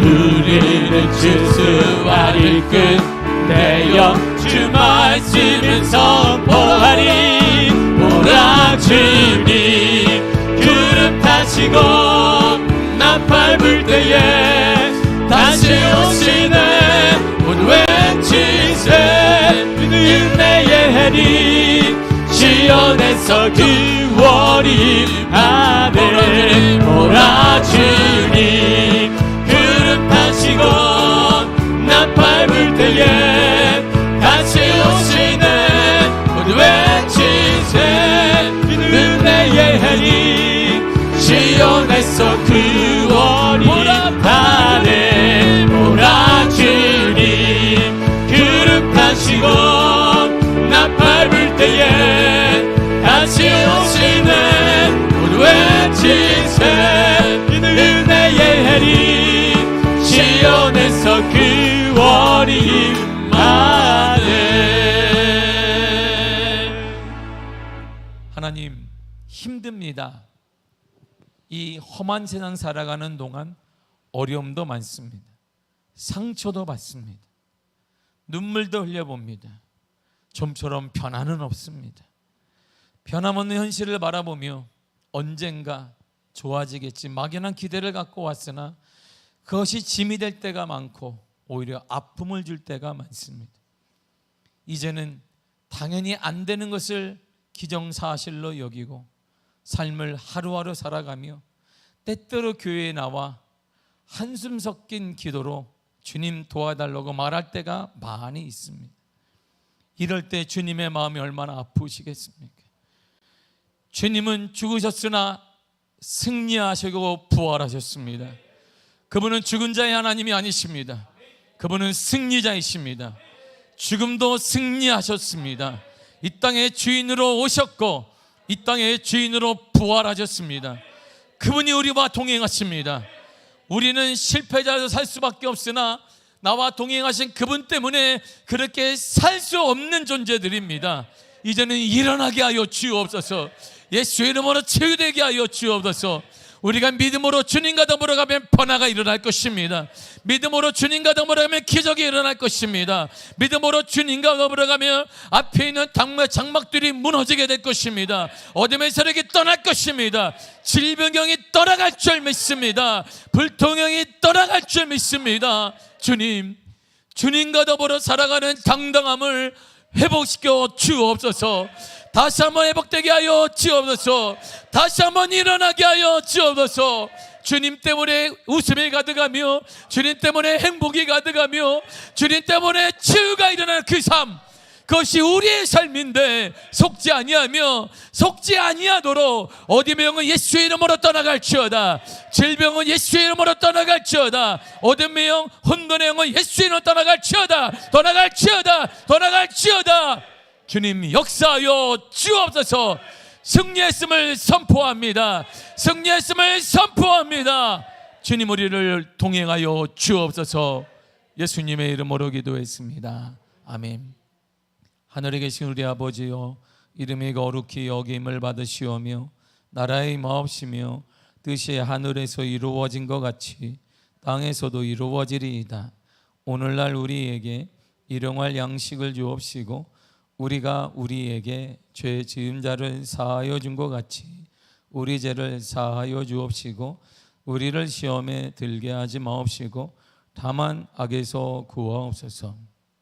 우리는 주수하리 끝내어 주 말씀을 선포하리 보라 주님 그릇하시고 나팔불 때에 다시 오시네 모두 외치세 은혜의 해니 시온에서 구원이 임하네 보라 주님 그릇하시고 나팔불 때에 다시 오시네 모두 외치세 은혜의 해니 시온에서 구원이 임하네 보라 주님 그릇하시고 나팔불 때에 다시 오시네 모두 외치세 은혜의 해니 시온에서 구원이 임하네. 하나님 힘듭니다. 이 험한 세상 살아가는 동안 어려움도 많습니다. 상처도 받습니다. 눈물도 흘려봅니다. 좀처럼 변화는 없습니다. 변함없는 현실을 바라보며 언젠가 좋아지겠지 막연한 기대를 갖고 왔으나 그것이 짐이 될 때가 많고 오히려 아픔을 줄 때가 많습니다. 이제는 당연히 안 되는 것을 기정사실로 여기고 삶을 하루하루 살아가며 때때로 교회에 나와 한숨 섞인 기도로 주님 도와달라고 말할 때가 많이 있습니다. 이럴 때 주님의 마음이 얼마나 아프시겠습니까? 주님은 죽으셨으나 승리하시고 부활하셨습니다. 그분은 죽은 자의 하나님이 아니십니다. 그분은 승리자이십니다. 죽음도 승리하셨습니다. 이 땅의 주인으로 오셨고 이 땅의 주인으로 부활하셨습니다. 그분이 우리와 동행하십니다. 우리는 실패자로 살 수밖에 없으나 나와 동행하신 그분 때문에 그렇게 살 수 없는 존재들입니다. 이제는 일어나게 하여 주옵소서. 예수의 이름으로 치유되게 하여 주옵소서. 우리가 믿음으로 주님과 더불어 가면 변화가 일어날 것입니다. 믿음으로 주님과 더불어 가면 기적이 일어날 것입니다. 믿음으로 주님과 더불어 가면 앞에 있는 장막들이 무너지게 될 것입니다. 어둠의 세력이 떠날 것입니다. 질병이 떠나갈 줄 믿습니다. 불통형이 떠나갈 줄 믿습니다. 주님과 더불어 살아가는 당당함을 회복시켜 주옵소서. 다시 한번 회복되게 하여 주옵소서. 다시 한번 일어나게 하여 주옵소서. 주님 때문에 웃음이 가득하며 주님 때문에 행복이 가득하며 주님 때문에 치유가 일어나는 그 삶, 그것이 우리의 삶인데 속지 아니하도록 어둠의 영은 예수의 이름으로 떠나갈지어다. 질병은 예수의 이름으로 떠나갈지어다. 어둠의 영, 혼돈의 영은 예수의 이름으로 떠나갈지어다. 주님 역사하여 주옵소서. 승리했음을 선포합니다. 주님 우리를 동행하여 주옵소서. 예수님의 이름으로 기도했습니다. 아멘. 하늘에 계신 우리 아버지여, 이름이 거룩히 여김을 받으시오며 나라의 마옵시며 뜻이 하늘에서 이루어진 것 같이 땅에서도 이루어지리이다. 오늘날 우리에게 일용할 양식을 주옵시고 우리가 우리에게 죄 지은 자를 사하여 준 것 같이 우리 죄를 사하여 주옵시고 우리를 시험에 들게 하지 마옵시고 다만 악에서 구하옵소서.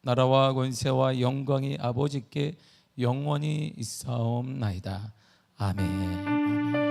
나라와 권세와 영광이 아버지께 영원히 있사옵나이다. 아멘.